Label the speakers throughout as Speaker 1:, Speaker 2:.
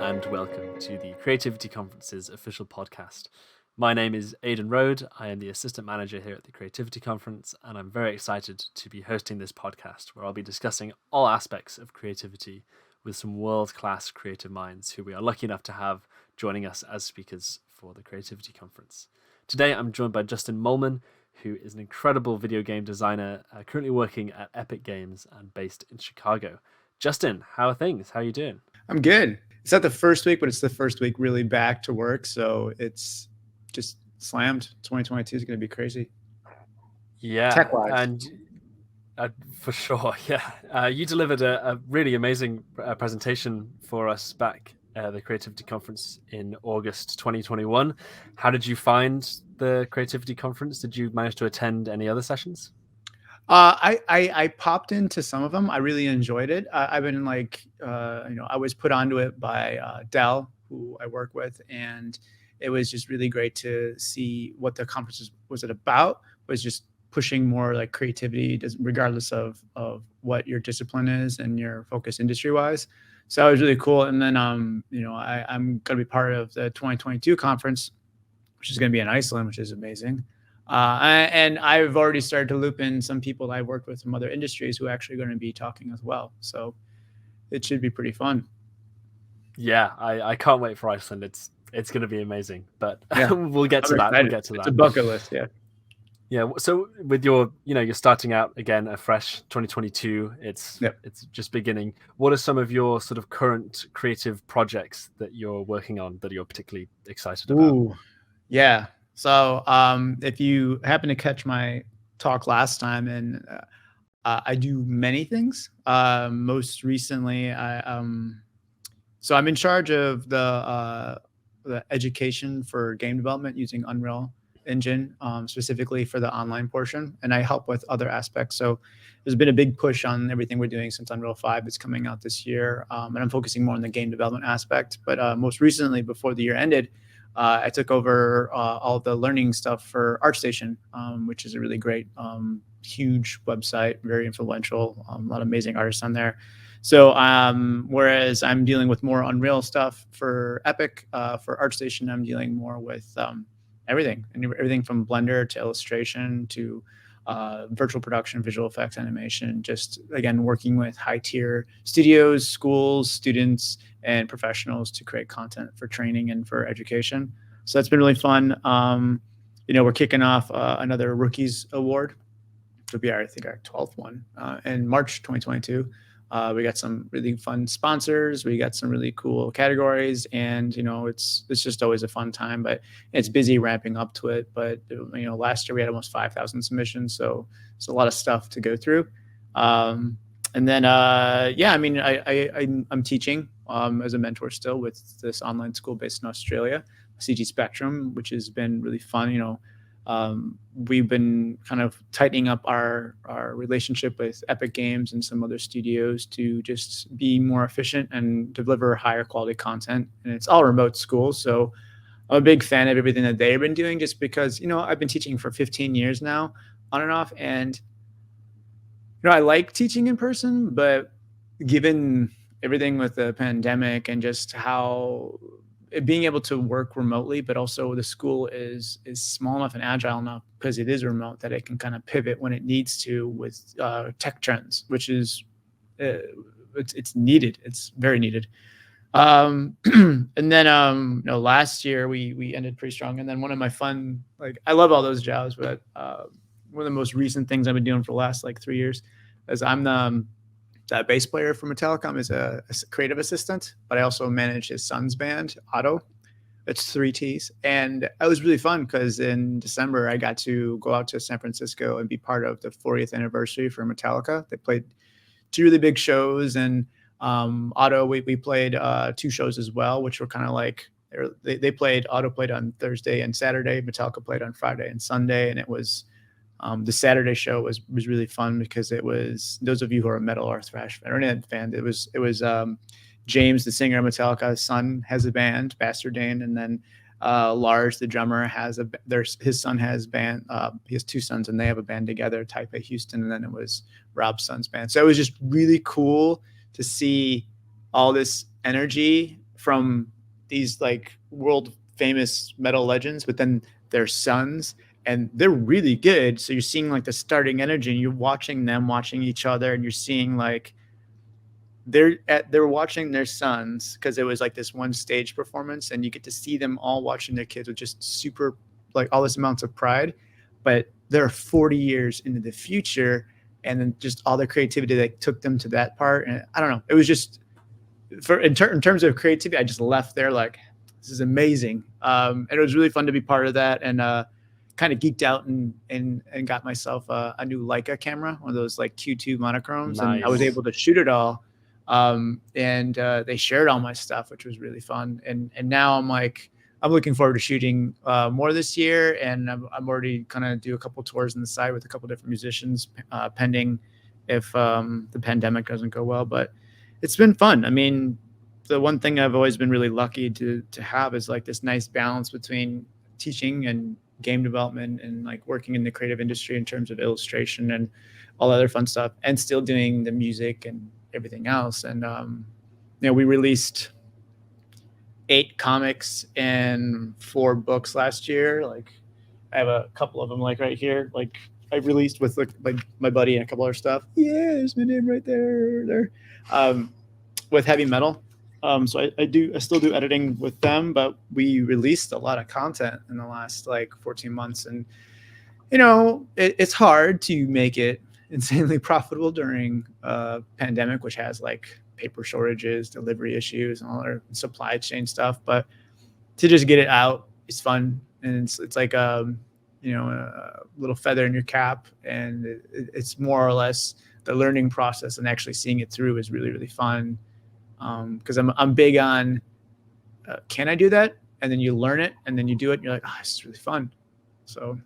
Speaker 1: and welcome to the Creativity Conference's official podcast. My name is Aidan Rhode. I am the assistant manager here at the Creativity Conference, and I'm very excited to be hosting this podcast where I'll be discussing all aspects of creativity with some world-class creative minds who we are lucky enough to have joining us as speakers for the Creativity Conference. Today, I'm joined by Justin Mohlman, who is an incredible video game designer currently working at Epic Games and based in Chicago. Justin, how are things? How are you doing?
Speaker 2: I'm good. It's not the first week, but it's the first week really back to work. So it's just slammed. 2022 is going to be crazy.
Speaker 1: Yeah,
Speaker 2: Tech-wise.
Speaker 1: and for sure, yeah. You delivered a really amazing presentation for us back at the Creativity Conference in August 2021. How did you find the Creativity Conference? Did you manage to attend any other sessions?
Speaker 2: I popped into some of them. I really enjoyed it. I've been I was put onto it by Dell, who I work with, and it was just really great to see what the conference was about. Was just pushing more like creativity, regardless of what your discipline is and your focus industry wise. So it was really cool. And then I'm going to be part of the 2022 conference, which is going to be in Iceland, which is amazing. And I've already started to loop in some people I worked with from other industries who are actually going to be talking as well. So it should be pretty fun.
Speaker 1: Yeah, I can't wait for Iceland. It's going to be amazing, but
Speaker 2: yeah.
Speaker 1: we'll get to that. We'll get to that.
Speaker 2: It's a bucket list, yeah.
Speaker 1: Yeah. So with you're starting out again a fresh 2022. It's just beginning. What are some of your sort of current creative projects that you're working on that you're particularly excited about?
Speaker 2: Ooh, yeah. So if you happen to catch my talk last time, and I do many things. Most recently, so I'm in charge of the education for game development using Unreal Engine, specifically for the online portion, and I help with other aspects. So there's been a big push on everything we're doing since Unreal 5 is coming out this year, and I'm focusing more on the game development aspect. But most recently, before the year ended, I took over all the learning stuff for ArtStation, which is a really great, huge website, very influential, a lot of amazing artists on there. So whereas I'm dealing with more Unreal stuff for Epic, for ArtStation, I'm dealing more with everything from Blender to illustration to virtual production, visual effects, animation, just again, working with high tier studios, schools, students, and professionals to create content for training and for education. So that's been really fun. We're kicking off another Rookies Award. It'll be our 12th one in March 2022. We got some really fun sponsors. We got some really cool categories, and it's just always a fun time. But it's busy ramping up to it. But last year we had almost 5,000 submissions, so it's a lot of stuff to go through. And then I'm teaching as a mentor still with this online school based in Australia, CG Spectrum, which has been really fun. We've been kind of tightening up our relationship with Epic Games and some other studios to just be more efficient and deliver higher quality content. And it's all remote schools, so I'm a big fan of everything that they've been doing, just because I've been teaching for 15 years now, on and off, and I like teaching in person, but given everything with the pandemic and just how being able to work remotely, but also the school is small enough and agile enough, because it is remote, that it can kind of pivot when it needs to with tech trends, which is it's needed. It's very needed. And then last year we ended pretty strong. And then one of my fun, I love all those jobs, but one of the most recent things I've been doing for the last 3 years is I'm the bass player for Metallica. I'm a creative assistant, but I also manage his son's band, Otto. It's 3 T's. And it was really fun because in December, I got to go out to San Francisco and be part of the 40th anniversary for Metallica. They played 2 really big shows. And Otto, we played 2 shows as well, which were kind of Otto played on Thursday and Saturday. Metallica played on Friday and Sunday. And it was the Saturday show was really fun because it was, those of you who are a metal or thrash fan or internet fan, it was James, the singer of Metallica's son, has a band, Bastard Dane, and then Lars, the drummer, his son has band. He has 2 sons, and they have a band together, Type A Houston, and then it was Rob's son's band. So it was just really cool to see all this energy from these like world famous metal legends, but then their sons, and they're really good. So you're seeing like the starting energy, and you're watching them watching each other, and you're seeing like they're watching their sons, because it was like this one stage performance, and you get to see them all watching their kids with just super like all this amounts of pride, but they're 40 years into the future, and then just all the creativity that took them to that part. And I don't know, it was just in terms of creativity, I just left there like, this is amazing. And it was really fun to be part of that, and kind of geeked out and got myself a new Leica camera, one of those like Q2 monochromes, and I was
Speaker 1: Nice.
Speaker 2: able to shoot it all. And they shared all my stuff, which was really fun. And now I'm looking forward to shooting more this year, and I'm already kind of do a couple tours on the side with a couple different musicians, pending if the pandemic doesn't go well. But it's been fun. I mean, the one thing I've always been really lucky to have is like this nice balance between teaching and game development, and like working in the creative industry in terms of illustration and all other fun stuff, and still doing the music and everything else. And we released 8 comics and 4 books last year. Like, I have a couple of them like right here. Like, I released with like my buddy and a couple other stuff. Yeah, there's my name right there. With heavy metal. So I still do editing with them, but we released a lot of content in the last like 14 months. And, it's hard to make it insanely profitable during a pandemic, which has like paper shortages, delivery issues, and all our supply chain stuff. But to just get it out is fun. And it's like, a little feather in your cap. And it's more or less the learning process, and actually seeing it through is really, really fun. Because I'm big on, can I do that? And then you learn it, and then you do it, and you're like, oh, this is really fun. So,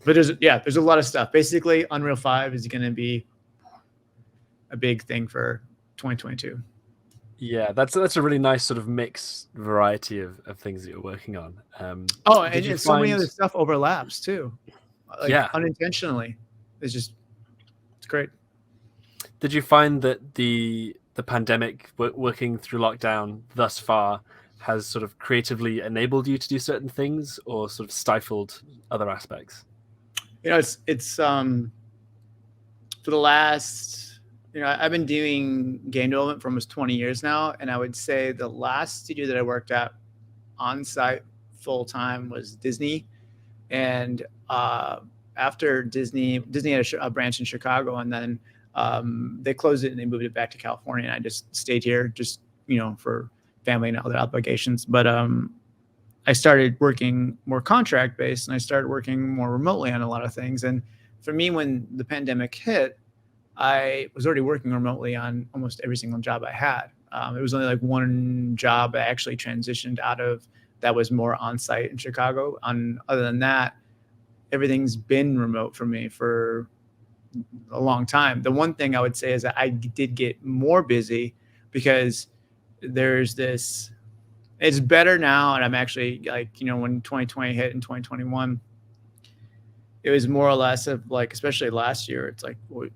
Speaker 2: but there's a lot of stuff. Basically, Unreal 5 is going to be a big thing for 2022.
Speaker 1: Yeah, that's a really nice sort of mixed variety of things that you're working on.
Speaker 2: And so many other stuff overlaps too, like unintentionally. It's great.
Speaker 1: Did you find that the pandemic, working through lockdown thus far, has sort of creatively enabled you to do certain things, or sort of stifled other aspects?
Speaker 2: It's for the last, I've been doing game development for almost 20 years now, and I would say the last studio that I worked at on site full time was Disney. And after Disney had a branch in Chicago, and then they closed it and they moved it back to California, and I just stayed here just, for family and other obligations. But I started working more contract based, and I started working more remotely on a lot of things. And for me, when the pandemic hit, I was already working remotely on almost every single job I had. It was only like one job I actually transitioned out of that was more on site in Chicago. Other than that, everything's been remote for me for a long time. The one thing I would say is that I did get more busy, because there's this, it's better now. And I'm actually like, when 2020 hit in 2021, it was more or less of like, especially last year, it's like, well,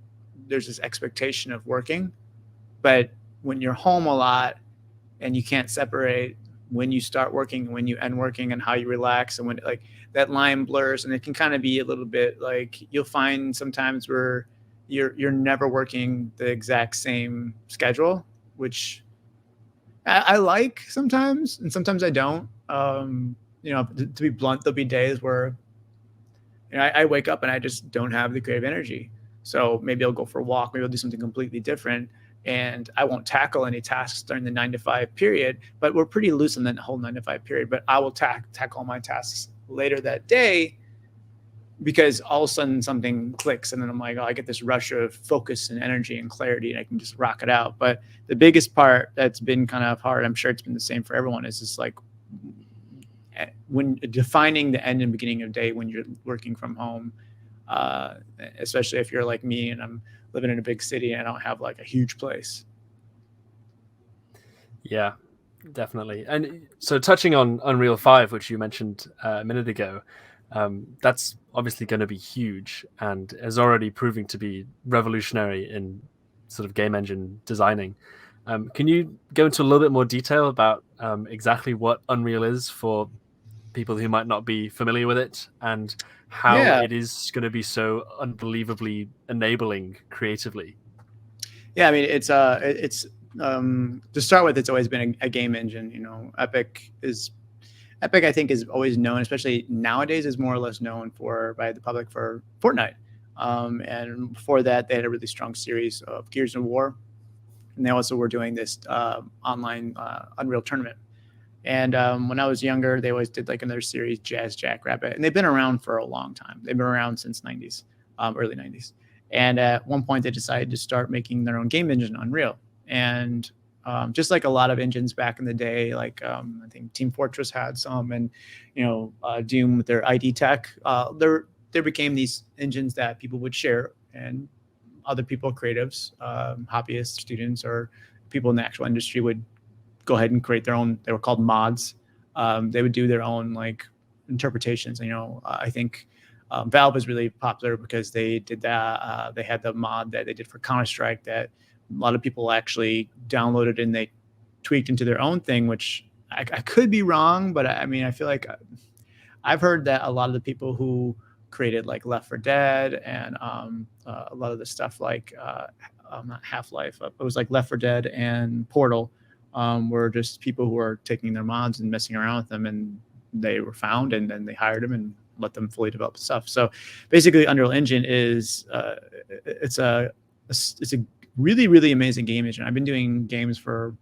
Speaker 2: there's this expectation of working, but when you're home a lot and you can't separate when you start working, when you end working, and how you relax, and when like that line blurs, and it can kind of be a little bit like, you'll find sometimes where you're never working the exact same schedule, which I like sometimes, and sometimes I don't. To be blunt, there'll be days where I wake up and I just don't have the creative energy. So maybe I'll go for a walk, maybe I'll do something completely different, and I won't tackle any tasks during the 9 to 5 period. But we're pretty loose in that whole 9 to 5 period. But I will tackle all my tasks later that day, because all of a sudden something clicks, and then I'm like, oh, I get this rush of focus and energy and clarity, and I can just rock it out. But the biggest part that's been kind of hard, I'm sure it's been the same for everyone, is just like when defining the end and beginning of day when you're working from home, especially if you're like me and I'm living in a big city and I don't have like a huge place.
Speaker 1: Yeah, definitely. And so, touching on Unreal 5, which you mentioned a minute ago, that's obviously going to be huge, and is already proving to be revolutionary in sort of game engine designing. Can you go into a little bit more detail about exactly what Unreal is for people who might not be familiar with it, and how
Speaker 2: Yeah,
Speaker 1: it is going to be so unbelievably enabling creatively?
Speaker 2: yeah. I mean, it's to start with, it's always been a game engine. Epic, I think, is always known, especially nowadays, is more or less known for by the public for Fortnite. And before that, they had a really strong series of Gears of War, and they also were doing this online Unreal tournament. And when I was younger, they always did like another series, Jazz Jackrabbit, and they've been around for a long time. They've been around since '90s, early '90s. And at one point, they decided to start making their own game engine, Unreal. And just like a lot of engines back in the day, like I think Team Fortress had some, and Doom with their ID Tech, there became these engines that people would share, and other people, creatives, hobbyists, students, or people in the actual industry would go ahead and create their own. They were called mods. They would do their own like interpretations. I think Valve was really popular because they did that. They had the mod that they did for Counter-Strike that a lot of people actually downloaded and they tweaked into their own thing, which I could be wrong, but I mean, I feel like I've heard that a lot of the people who created like Left 4 Dead and a lot of the stuff like not Half-Life, it was like Left 4 Dead and Portal, were just people who are taking their mods and messing around with them, and they were found, and then they hired them and let them fully develop stuff. So basically, Unreal Engine is it's a really really amazing game engine. I've been doing games for,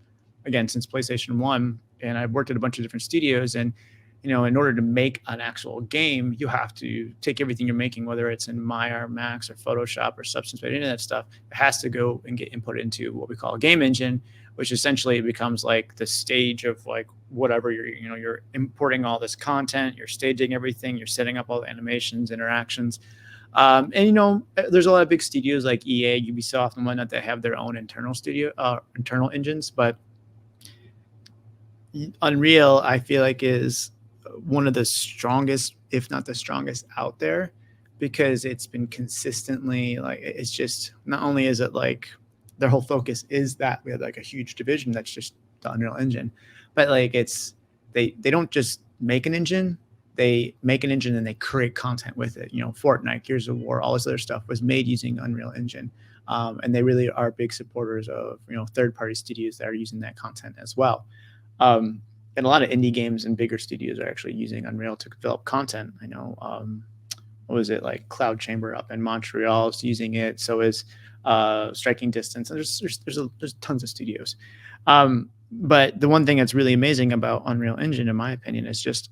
Speaker 2: again, since PlayStation 1, and I've worked at a bunch of different studios. And in order to make an actual game, you have to take everything you're making, whether it's in Maya or Max or Photoshop or Substance, any of that stuff. It has to go and get input into what we call a game engine, which essentially becomes like the stage of like whatever you're importing all this content, you're staging everything, you're setting up all the animations, interactions. And there's a lot of big studios like EA, Ubisoft, and whatnot that have their own internal engines, but Unreal, I feel like, is one of the strongest, if not the strongest, out there, because it's been consistently like, it's just, not only is it like their whole focus is that we have like a huge division that's just the Unreal Engine, but like they don't just make an engine, they make an engine and they create content with it. Fortnite, Gears of War, all this other stuff was made using Unreal Engine. And they really are big supporters of third-party studios that are using that content as well. And a lot of indie games and bigger studios are actually using Unreal to develop content. I know, what was it, like Cloud Chamber up in Montreal is using it. So is Striking Distance. And there's tons of studios. But the one thing that's really amazing about Unreal Engine, in my opinion, is just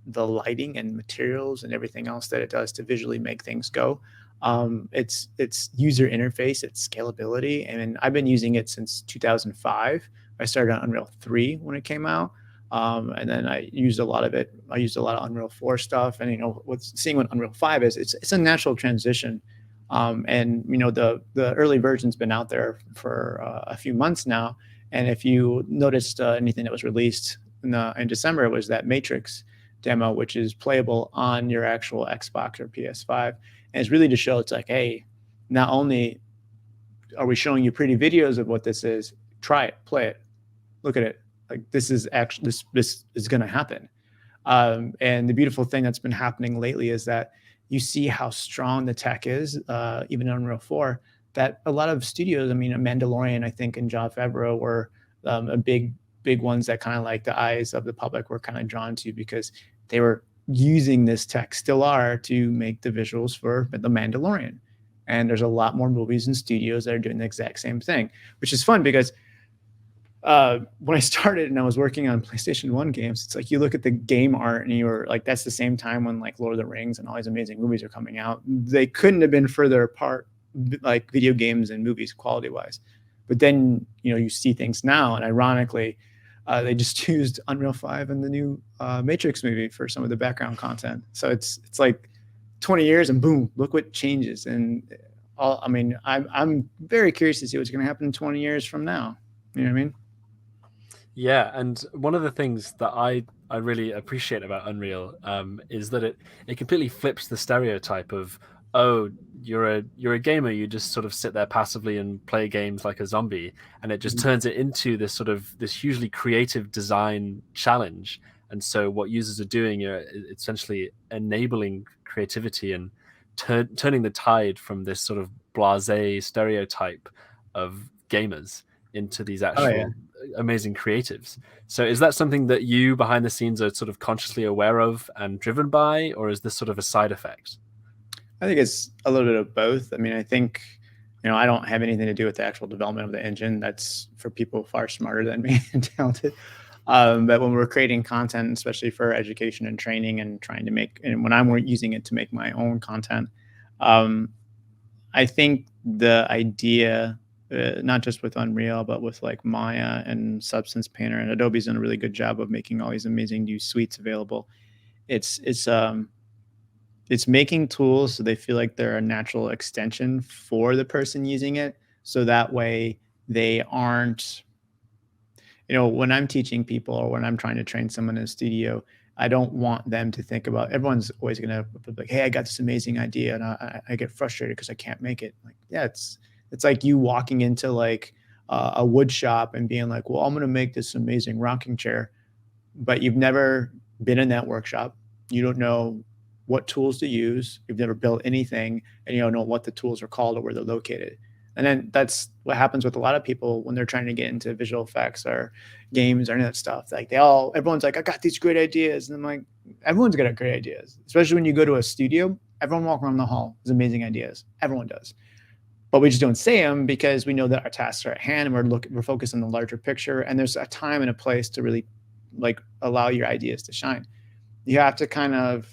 Speaker 2: the lighting and materials and everything else that it does to visually make things go. It's user interface, its scalability, and I've been using it since 2005. I started on Unreal 3 when it came out. And then I used a lot of it. I used a lot of Unreal 4 stuff, and seeing what Unreal 5 is, it's a natural transition. And the early version's been out there for a few months now. And if you noticed anything that was released in December, it was that Matrix demo, which is playable on your actual Xbox or PS5. And it's really to show, it's like, hey, not only are we showing you pretty videos of what this is, try it, play it, look at it. Like, this is actually, this is going to happen. And the beautiful thing that's been happening lately is that you see how strong the tech is, even in Unreal 4, that a lot of studios, I mean, Mandalorian, I think, and Jon Favreau were a big ones that kind of like the eyes of the public were kind of drawn to, because they were using this tech, still are, to make the visuals for the Mandalorian. And there's a lot more movies and studios that are doing the exact same thing, which is fun because when I started and I was working on PlayStation 1 games, it's like you look at the game art and you were like, that's the same time when like Lord of the Rings and all these amazing movies are coming out. They couldn't have been further apart, like video games and movies quality wise. But then, you see things now, and ironically, they just used Unreal 5 in the new Matrix movie for some of the background content. So it's like 20 years and boom, look what changes. And I'm very curious to see what's going to happen in 20 years from now. You know what I mean?
Speaker 1: Yeah, and one of the things that I really appreciate about Unreal is that it completely flips the stereotype of oh, you're a gamer, you just sort of sit there passively and play games like a zombie, and it just
Speaker 2: Mhm.
Speaker 1: turns it into this hugely creative design challenge. And so what users are doing are essentially enabling creativity and turning the tide from this sort of blasé stereotype of gamers into these
Speaker 2: Oh yeah.
Speaker 1: actual amazing creatives. So is that something that you behind the scenes are sort of consciously aware of and driven by, or is this sort of a side effect?
Speaker 2: I think it's a little bit of both. I mean, I think, I don't have anything to do with the actual development of the engine. That's for people far smarter than me and talented. But when we're creating content, especially for education and training, and trying to make, and when I'm using it to make my own content, um, I think the idea, not just with Unreal, but with like Maya and Substance Painter, and Adobe's done a really good job of making all these amazing new suites available. It's making tools so they feel like they're a natural extension for the person using it. So that way they aren't, when I'm teaching people or when I'm trying to train someone in a studio, I don't want them to think about, everyone's always going to be like, hey, I got this amazing idea. And I get frustrated because I can't make it. Like, yeah, it's like you walking into like a wood shop and being like, well, I'm going to make this amazing rocking chair, but you've never been in that workshop. You don't know what tools to use. You've never built anything, and you don't know what the tools are called or where they're located. And then that's what happens with a lot of people when they're trying to get into visual effects or games or any of that stuff. Like everyone's like, I got these great ideas. And I'm like, everyone's got great ideas, especially when you go to a studio. Everyone walking around the hall has amazing ideas. Everyone does. But we just don't say them because we know that our tasks are at hand and we're focused on the larger picture. And there's a time and a place to really like allow your ideas to shine. You have to kind of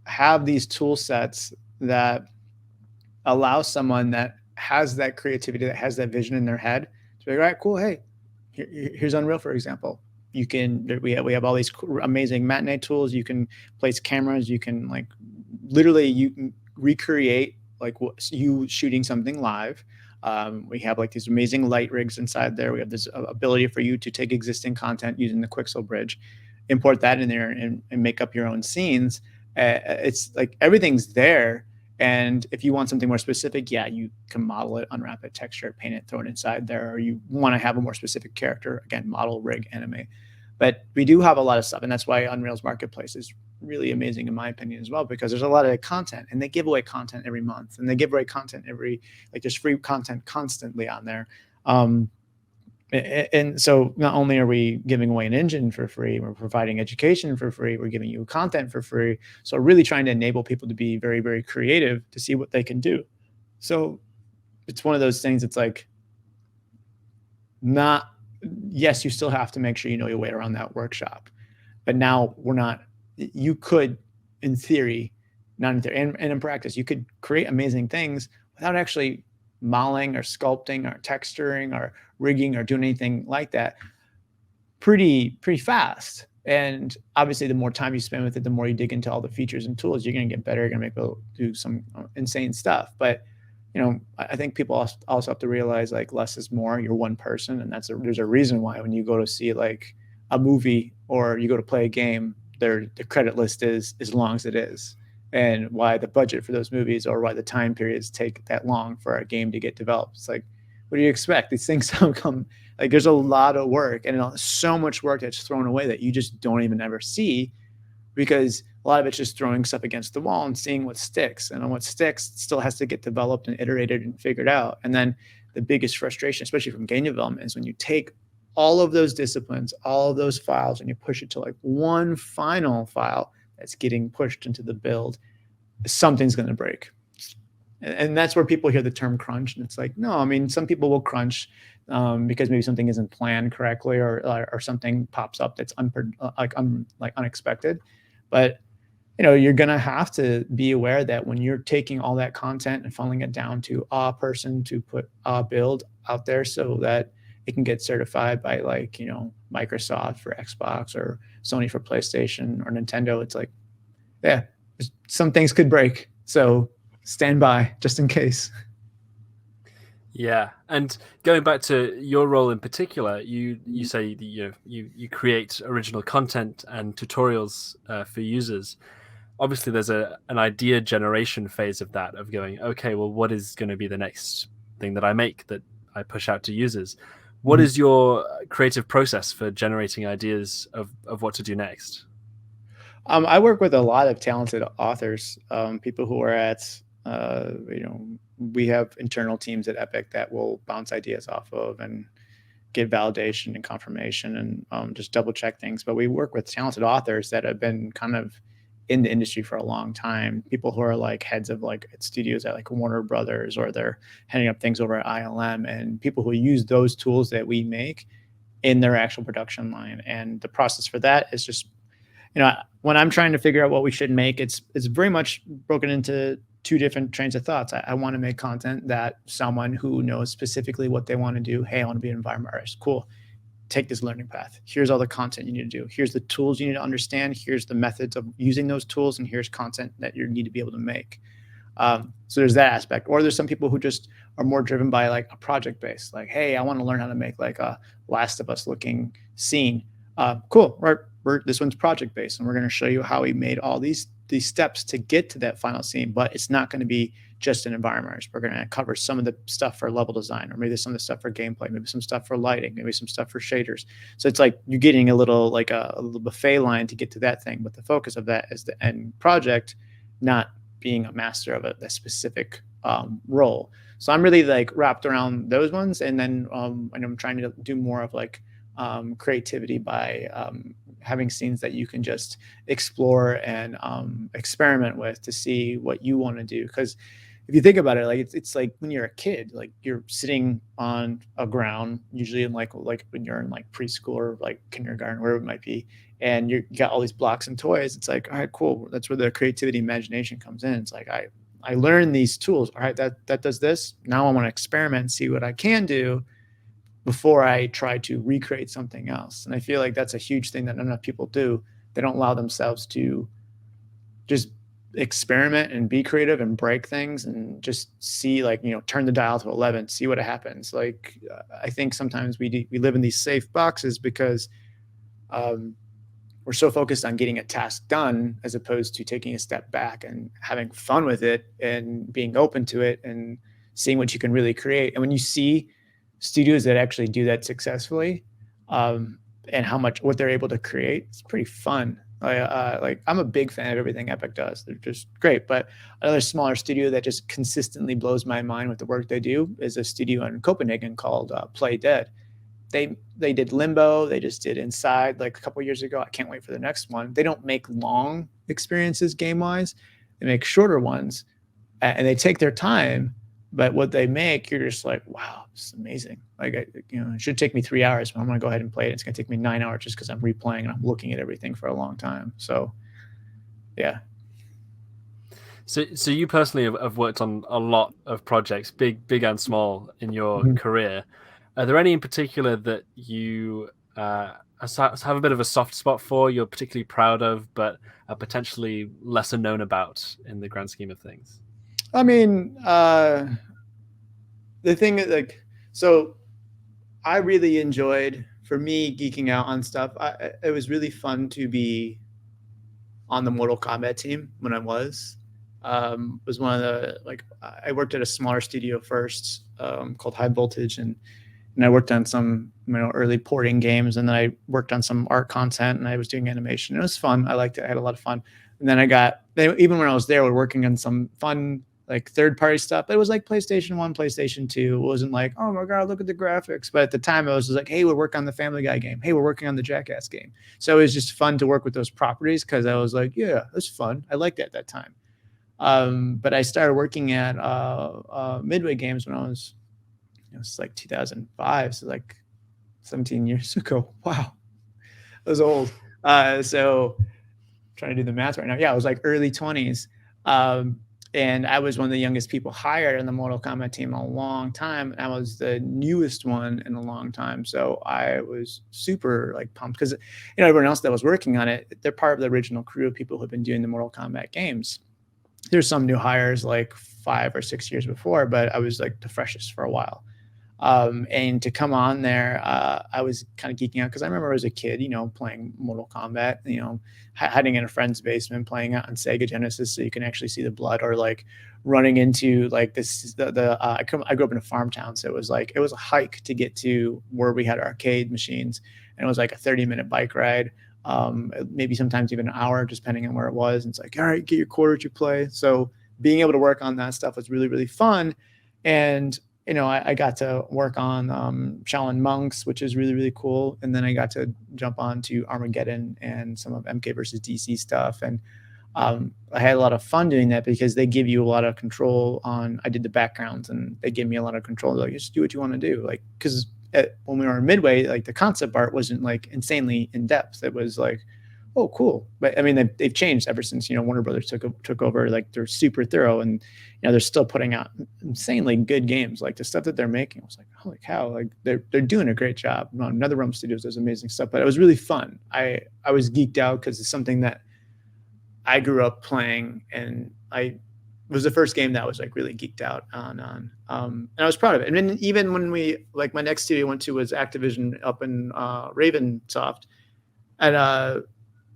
Speaker 2: have these tool sets that allow someone that has that creativity, that has that vision in their head to be like, all right, cool. Hey, here's Unreal, for example. We have all these amazing matinee tools. You can place cameras. You can like literally you can recreate like you shooting something live. We have like these amazing light rigs inside there. We have this ability for you to take existing content using the Quixel bridge, import that in there, and make up your own scenes. It's like everything's there. And if you want something more specific, yeah, you can model it, unwrap it, texture it, paint it, throw it inside there. Or you want to have a more specific character, again, model, rig, animate. But we do have a lot of stuff, and that's why Unreal's marketplace is really amazing in my opinion as well, because there's a lot of content, and they give away content every month, and they give away content there's free content constantly on there. And so not only are we giving away an engine for free, we're providing education for free, we're giving you content for free. So really trying to enable people to be very, very creative to see what they can do. So it's one of those things. It's like not, yes, you still have to make sure you know your way around that workshop, but now you could, in theory, not in theory, and in practice, you could create amazing things without actually modeling or sculpting or texturing or rigging or doing anything like that pretty fast. And obviously, the more time you spend with it, the more you dig into all the features and tools, you're going to get better. You're going to make people do some insane stuff. But I think people also have to realize like less is more. You're one person, and there's a reason why when you go to see like a movie or you go to play a game, the credit list is as long as it is, and why the budget for those movies or why the time periods take that long for a game to get developed. It's like, what do you expect? These things don't come, like there's a lot of work and so much work that's thrown away that you just don't even ever see, because a lot of it's just throwing stuff against the wall and seeing what sticks, and what sticks still has to get developed and iterated and figured out. And then the biggest frustration, especially from game development, is when you take all of those disciplines, all of those files, and you push it to like one final file that's getting pushed into the build, something's going to break. And that's where people hear the term crunch, and it's like, no, I mean, some people will crunch because maybe something isn't planned correctly, or something pops up that's unexpected. But you're gonna have to be aware that when you're taking all that content and funneling it down to a person to put a build out there so that it can get certified by Microsoft for Xbox or Sony for PlayStation or Nintendo, it's like, yeah, some things could break. So stand by just in case.
Speaker 1: Yeah, and going back to your role in particular, you say you create original content and tutorials for users. obviously there's an idea generation phase of that, of going, okay, well, what is going to be the next thing that I make that I push out to users? What
Speaker 2: Mhm.
Speaker 1: is your creative process for generating ideas of what to do next?
Speaker 2: I work with a lot of talented authors, people who are at, we have internal teams at Epic that will bounce ideas off of and get validation and confirmation and just double check things. But we work with talented authors that have been kind of in the industry for a long time. People who are like heads of like studios at like Warner Brothers, or they're heading up things over at ILM, and people who use those tools that we make in their actual production line. And the process for that is just, when I'm trying to figure out what we should make, it's very much broken into two different trains of thoughts. I want to make content that someone who knows specifically what they want to do. Hey, I want to be an environment artist. Cool. Take this learning path. Here's all the content you need to do. Here's the tools you need to understand. Here's the methods of using those tools, and here's content that you need to be able to make. So there's that aspect. Or there's some people who just are more driven by like a project base. Like, hey, I want to learn how to make like a Last of Us looking scene. Cool. This one's project based, and we're going to show you how we made all these steps to get to that final scene. But it's not going to be just an environment. We're going to cover some of the stuff for level design, or maybe some of the stuff for gameplay, maybe some stuff for lighting, maybe some stuff for shaders. So it's like you're getting a little like a little buffet line to get to that thing. But the focus of that is the end project, not being a master of a specific role. So I'm really like wrapped around those ones, and then and I'm trying to do more of like creativity by having scenes that you can just explore and experiment with to see what you want to do. Because if you think about it, like it's like when you're a kid, like you're sitting on a ground, usually in like when you're in like preschool or like kindergarten, wherever it might be, and you got all these blocks and toys. It's like, all right, cool. That's where the creativity, imagination comes in. It's like I learned these tools. All right, that does this. Now I want to experiment and see what I can do before I try to recreate something else. And I feel like that's a huge thing that not enough people do. They don't allow themselves to just experiment and be creative and break things and just see, like, turn the dial to 11, see what happens. Like, I think sometimes we live in these safe boxes because we're so focused on getting a task done as opposed to taking a step back and having fun with it and being open to it and seeing what you can really create. And when you see studios that actually do that successfully, and what they're able to create, it's pretty fun. Like I'm a big fan of everything Epic does. They're just great. But another smaller studio that just consistently blows my mind with the work they do is a studio in Copenhagen called Play Dead. They did Limbo. They just did Inside like a couple of years ago. I can't wait for the next one. They don't make long experiences game wise. They make shorter ones, and they take their time. But what they make, you're just like, wow, this is amazing. Like, it should take me 3 hours, but I'm going to go ahead and play it. It's going to take me 9 hours just because I'm replaying and I'm looking at everything for a long time. So, yeah.
Speaker 1: So you personally have worked on a lot of projects, big and small, in your
Speaker 2: Mhm.
Speaker 1: career. Are there any in particular that you have a bit of a soft spot for, you're particularly proud of, but are potentially lesser known about in the grand scheme of things?
Speaker 2: I mean, the thing is, like, so I really enjoyed, for me, geeking out on stuff. It was really fun to be on the Mortal Kombat team when I was one of the, like, I worked at a smaller studio first, called High Voltage, and I worked on some early porting games, and then I worked on some art content, and I was doing animation. It was fun. I liked it. I had a lot of fun. And then even when I was there, we were working on some fun like third party stuff. But it was like PlayStation 1, PlayStation 2. It wasn't like, oh my God, look at the graphics. But at the time it was like, hey, we're working on the Family Guy game. Hey, we're working on the Jackass game. So it was just fun to work with those properties because I was like, yeah, that's fun. I liked it at that time. But I started working at Midway Games when it was like 2005, so like 17 years ago. Wow, I was old. So trying to do the math right now. Yeah, I was like early 20s. And I was one of the youngest people hired in the Mortal Kombat team a long time. And I was the newest one in a long time. So I was super like pumped because everyone else that was working on it, they're part of the original crew of people who've been doing the Mortal Kombat games. There's some new hires like 5 or 6 years before, but I was like the freshest for a while. And to come on there, I was kind of geeking out because I remember as a kid, playing Mortal Kombat, hiding in a friend's basement, playing it on Sega Genesis so you can actually see the blood, or like running into like this I grew up in a farm town, so it was a hike to get to where we had arcade machines, and it was like a 30-minute bike ride, maybe sometimes even an hour, just depending on where it was. And it's like, all right, get your quarters, you play. So being able to work on that stuff was really, really fun. And I got to work on Shaolin Monks, which is really, really cool. And then I got to jump on to Armageddon and some of MK versus DC stuff. And I had a lot of fun doing that because they give you a lot of control on. I did the backgrounds, and they gave me a lot of control. Like, just do what you want to do. Like, because when we were in Midway, like the concept art wasn't like insanely in depth. It was like, oh, cool. But I mean, they've changed ever since Warner Brothers took over. Like, they're super thorough, and they're still putting out insanely good games. Like the stuff that they're making, I was like, holy cow! Like they're doing a great job. NetherRealm Studios does amazing stuff, but it was really fun. I was geeked out because it's something that I grew up playing, and it was the first game that I was like really geeked out on. And I was proud of it. And then even when my next studio I went to was Activision up in Ravensoft, and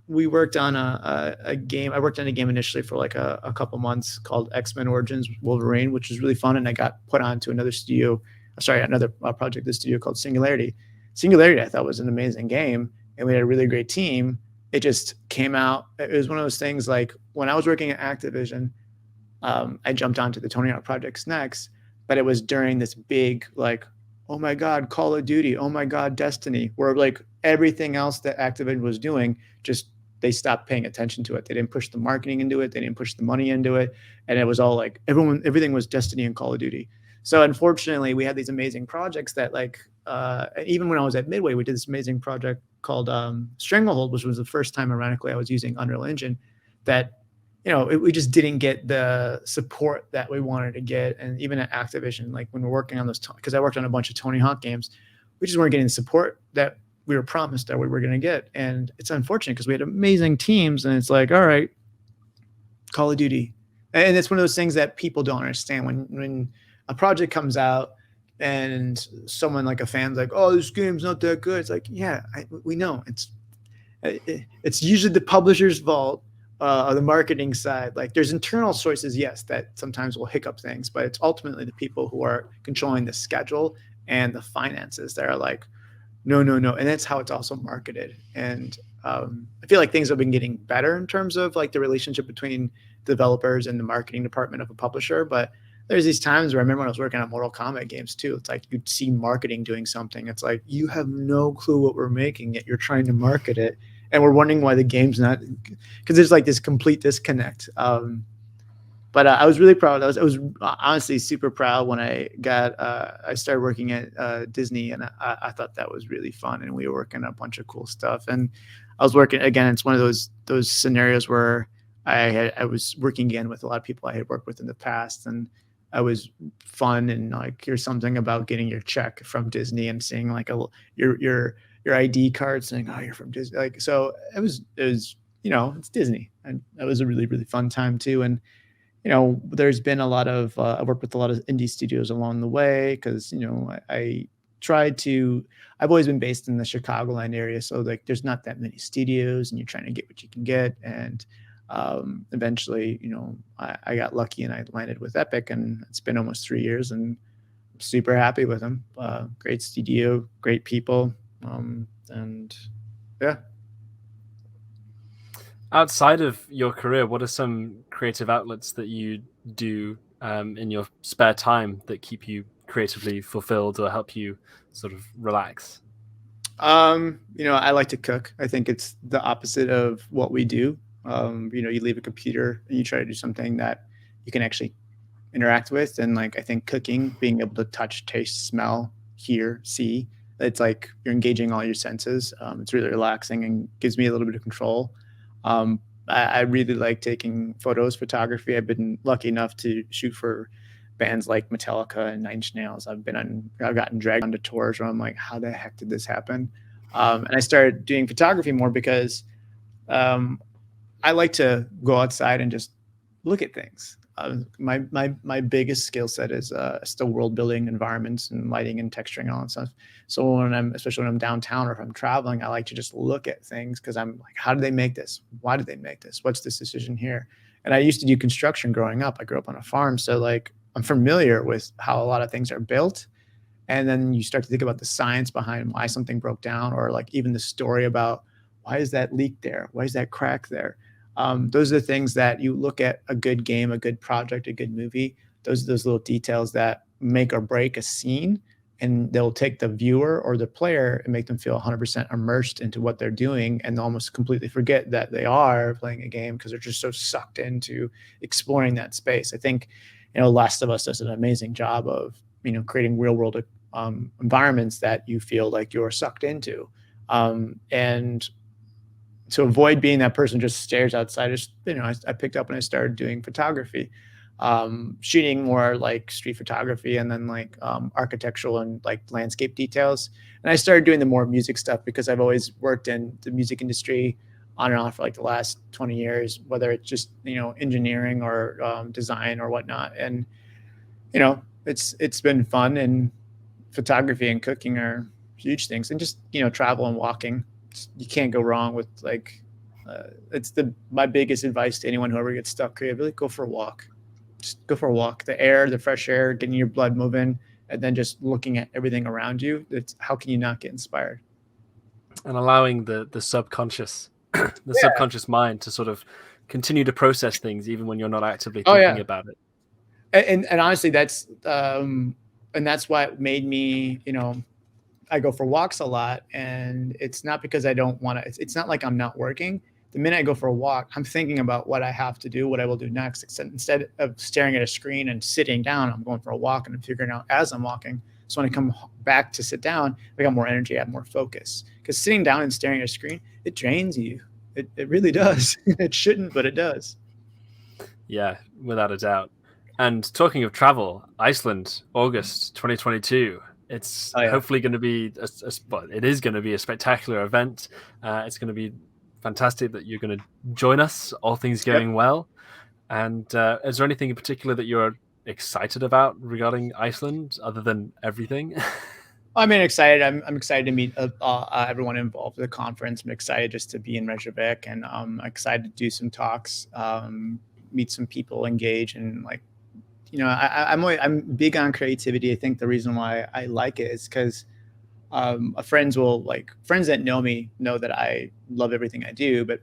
Speaker 2: we worked on a game. I worked on a game initially for like a couple months called X-Men Origins Wolverine, which was really fun. And I got put on to another project, this studio called Singularity. Singularity, I thought, was an amazing game, and we had a really great team. It just came out. It was one of those things, like when I was working at Activision, I jumped onto the Tony Hawk projects next, but it was during this big, like, oh my God, Call of Duty, oh my God, Destiny, where like everything else that Activision was doing, just they stopped paying attention to it. They didn't push the marketing into it. They didn't push the money into it. And it was all like everything was Destiny and Call of Duty. So unfortunately, we had these amazing projects that even when I was at Midway, we did this amazing project called Stranglehold, which was the first time, ironically, I was using Unreal Engine, that we just didn't get the support that we wanted to get. And even at Activision, like when we're working on those, because I worked on a bunch of Tony Hawk games, we just weren't getting the support that we were promised that we were going to get. And it's unfortunate because we had amazing teams, and it's like, all right, Call of Duty. And it's one of those things that people don't understand. When a project comes out and someone like a fan's like, oh, this game's not that good. It's like, yeah, we know. It's usually the publisher's fault, or the marketing side. Like, there's internal sources, yes, that sometimes will hiccup things, but it's ultimately the people who are controlling the schedule and the finances that are like, no. And that's how it's also marketed. And I feel like things have been getting better in terms of like the relationship between developers and the marketing department of a publisher. But there's these times where I remember when I was working on Mortal Kombat games too. It's like you'd see marketing doing something. It's like, you have no clue what we're making, yet you're trying to market it. And we're wondering why the game's not, because there's like this complete disconnect. But I was really proud. I was honestly super proud when I started working at Disney, and I thought that was really fun. And we were working on a bunch of cool stuff. And I was working again. It's one of those scenarios where I was working again with a lot of people I had worked with in the past, and I was fun. And like, here's something about getting your check from Disney and seeing like your ID card saying, oh, you're from Disney. Like, so it was it's Disney, and that was a really, really fun time too. And there's been a lot of I worked with a lot of indie studios along the way, because I tried to. I've always been based in the Chicagoland area, so like there's not that many studios, and you're trying to get what you can get. And eventually, I got lucky and I landed with Epic, and it's been almost 3 years, and I'm super happy with them. Great studio, great people, and yeah.
Speaker 1: Outside of your career, what are some creative outlets that you do in your spare time that keep you creatively fulfilled or help you sort of relax?
Speaker 2: I like to cook. I think it's the opposite of what we do. You leave a computer and you try to do something that you can actually interact with. And like, I think cooking, being able to touch, taste, smell, hear, see, it's like you're engaging all your senses. It's really relaxing and gives me a little bit of control. I really like taking photos, photography. I've been lucky enough to shoot for bands like Metallica and Nine Inch Nails. I've gotten dragged onto tours where I'm like, how the heck did this happen? And I started doing photography more because I like to go outside and just look at things. My biggest skill set is still world building, environments, and lighting and texturing and all that stuff. So especially when I'm downtown or if I'm traveling, I like to just look at things because I'm like, how did they make this? Why did they make this? What's this decision here? And I used to do construction growing up. I grew up on a farm, so like I'm familiar with how a lot of things are built. And then you start to think about the science behind why something broke down, or like even the story about why is that leak there? Why is that crack there? Those are the things that you look at a good game, a good project, a good movie. Those are those little details that make or break a scene, and they'll take the viewer or the player and make them feel 100% immersed into what they're doing, and they'll almost completely forget that they are playing a game because they're just so sucked into exploring that space. I think, Last of Us does an amazing job of, creating real world environments that you feel like you're sucked into. And to avoid being that person just stares outside, I picked up and I started doing photography, shooting more like street photography, and then like architectural and like landscape details. And I started doing the more music stuff because I've always worked in the music industry on and off for like the last 20 years, whether it's just, engineering or design or whatnot. And, it's been fun, and photography and cooking are huge things, and just, travel and walking. You can't go wrong with like, it's my biggest advice to anyone who ever gets stuck creatively: go for a walk. Just go for a walk. The air, the fresh air, getting your blood moving, and then just looking at everything around you. How can you not get inspired?
Speaker 1: And allowing the subconscious, subconscious mind to sort of continue to process things even when you're not actively thinking about it.
Speaker 2: And honestly, that's what made me, I go for walks a lot, and it's not because I don't want to. It's not like I'm not working. The minute I go for a walk, I'm thinking about what I have to do, what I will do next. Instead of staring at a screen and sitting down, I'm going for a walk and I'm figuring out as I'm walking. So when I come back to sit down, I got more energy, I have more focus. Because sitting down and staring at a screen, it drains you. It really does. It shouldn't, but it does.
Speaker 1: Yeah, without a doubt. And talking of travel, Iceland, August 2022. It's hopefully going to be, it is going to be a spectacular event. It's going to be fantastic that you're going to join us, all things going well. And is there anything in particular that you're excited about regarding Iceland, other than everything?
Speaker 2: I'm excited. I'm excited to meet everyone involved with the conference. I'm excited just to be in Reykjavik, and I'm excited to do some talks, meet some people, engage, and like, I'm big on creativity. I think the reason why I like it is because friends that know me know that I love everything I do, but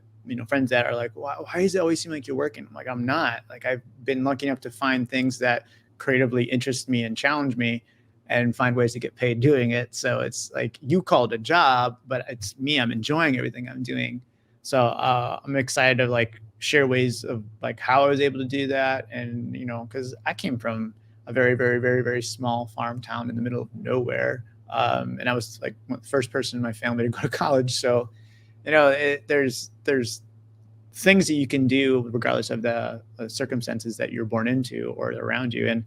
Speaker 2: friends that are like, why does it always seem like you're working? I'm like, I'm not. Like, I've been lucky enough to find things that creatively interest me and challenge me, and find ways to get paid doing it. So it's like, you call it a job, but it's me. I'm enjoying everything I'm doing. So I'm excited to like share ways of like how I was able to do that. And, because I came from a very, very, very, very small farm town in the middle of nowhere. And I was like the first person in my family to go to college. So, there's things that you can do regardless of the circumstances that you're born into or around you. And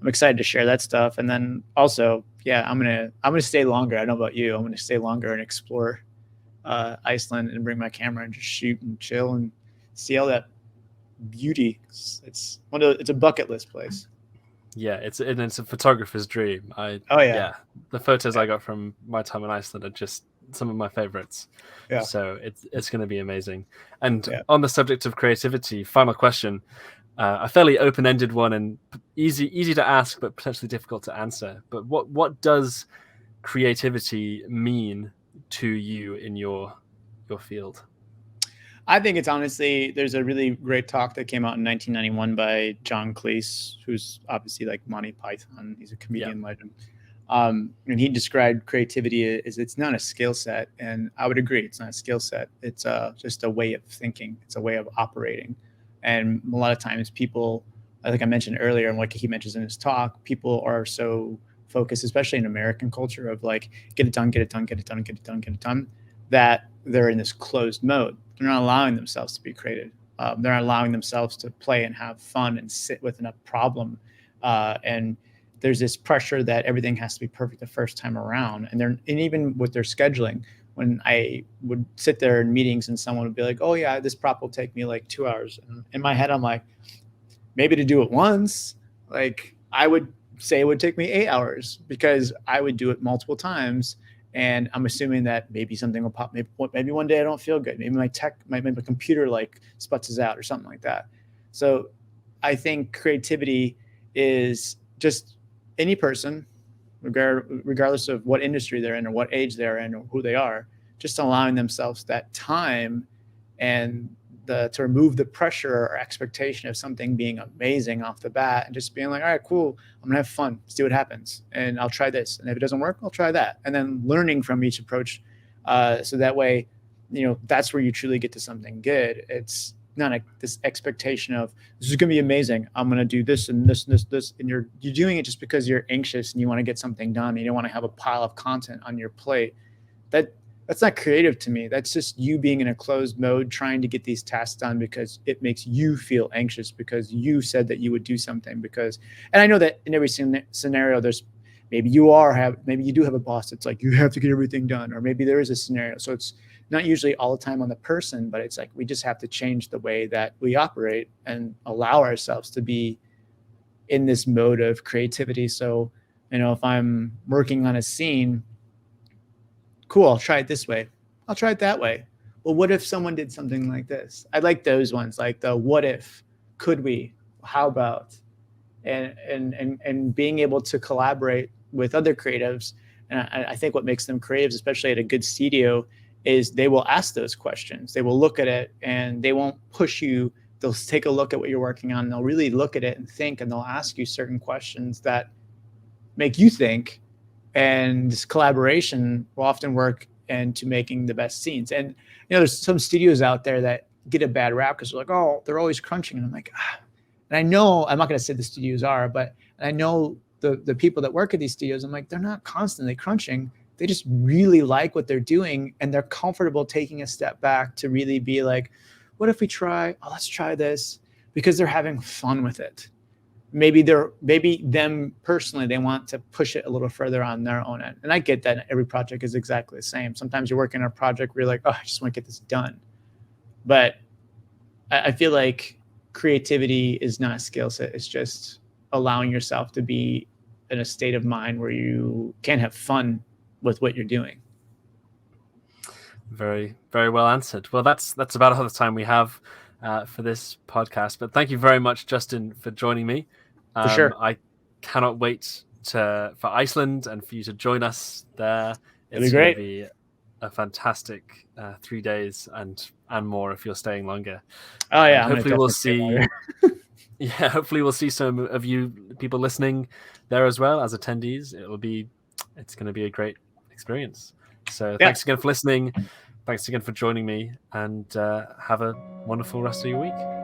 Speaker 2: I'm excited to share that stuff. And then also, I'm gonna stay longer. I don't know about you. I'm gonna stay longer and explore Iceland and bring my camera and just shoot and chill and see all that beauty. It's a bucket list place.
Speaker 1: Yeah, it's a photographer's dream. The photos I got from my time in Iceland are just some of my favorites.
Speaker 2: Yeah.
Speaker 1: So it's going to be amazing. And on the subject of creativity, final question, a fairly open-ended one and easy to ask, but potentially difficult to answer. But what does creativity mean to you in your field?
Speaker 2: I think it's honestly, there's a really great talk that came out in 1991 by John Cleese, who's obviously like Monty Python. He's a comedian legend. And he described creativity as it's not a skill set. And I would agree, it's not a skill set. It's just a way of thinking. It's a way of operating. And a lot of times people, I think I mentioned earlier, and like he mentions in his talk, people are so focused, especially in American culture, of like, get it done, get it done, get it done, get it done, get it done, that they're in this closed mode. They're not allowing themselves to be creative. They're not allowing themselves to play and have fun and sit with a problem. And there's this pressure that everything has to be perfect the first time around. And even with their scheduling, when I would sit there in meetings and someone would be like, oh yeah, this prop will take me like 2 hours. And in my head, I'm like, maybe to do it once, like I would say it would take me 8 hours because I would do it multiple times. And I'm assuming that maybe something will pop. Maybe one day I don't feel good. Maybe my computer like sputters out or something like that. So I think creativity is just any person, regardless of what industry they're in or what age they're in or who they are, just allowing themselves that time and to remove the pressure or expectation of something being amazing off the bat and just being like, all right, cool, I'm gonna have fun, see what happens, and I'll try this, and if it doesn't work, I'll try that, and then learning from each approach, so that way, that's where you truly get to something good. It's not this expectation of this is gonna be amazing, I'm gonna do this and this and this, and you're doing it just because you're anxious and you want to get something done and you don't want to have a pile of content on your plate. That's not creative to me. That's just you being in a closed mode, trying to get these tasks done because it makes you feel anxious because you said that you would do something. And I know that in every scenario, there's maybe maybe you do have a boss that's like, you have to get everything done, or maybe there is a scenario. So it's not usually all the time on the person, but it's like, we just have to change the way that we operate and allow ourselves to be in this mode of creativity. So, if I'm working on a scene, cool, I'll try it this way, I'll try it that way. Well, what if someone did something like this? I like those ones, like the what if, could we, how about, and being able to collaborate with other creatives. And I think what makes them creatives, especially at a good studio, is they will ask those questions. They will look at it and they won't push you. They'll take a look at what you're working on. They'll really look at it and think, and they'll ask you certain questions that make you think. And this collaboration will often work into making the best scenes. And there's some studios out there that get a bad rap because they're like, oh, they're always crunching. And I'm like, and I know, I'm not going to say the studios are, but I know the people that work at these studios, I'm like, they're not constantly crunching. They just really like what they're doing, and they're comfortable taking a step back to really be like, what if we try? Oh, let's try this, because they're having fun with it. Maybe them personally, they want to push it a little further on their own end. And I get that every project is exactly the same. Sometimes you're working on a project where you're like, oh, I just want to get this done. But I feel like creativity is not a skill set. It's just allowing yourself to be in a state of mind where you can have fun with what you're doing.
Speaker 1: Very, very well answered. Well, that's about all the time we have for this podcast. But thank you very much, Justin, for joining me.
Speaker 2: For sure.
Speaker 1: I cannot wait for Iceland and for you to join us there.
Speaker 2: It'll be great.
Speaker 1: It's going to be a fantastic 3 days and more if you're staying longer.
Speaker 2: Oh yeah,
Speaker 1: hopefully we'll see. Yeah, hopefully we'll see some of you people listening there as well as attendees. It's going to be a great experience. So thanks again for listening. Thanks again for joining me, and have a wonderful rest of your week.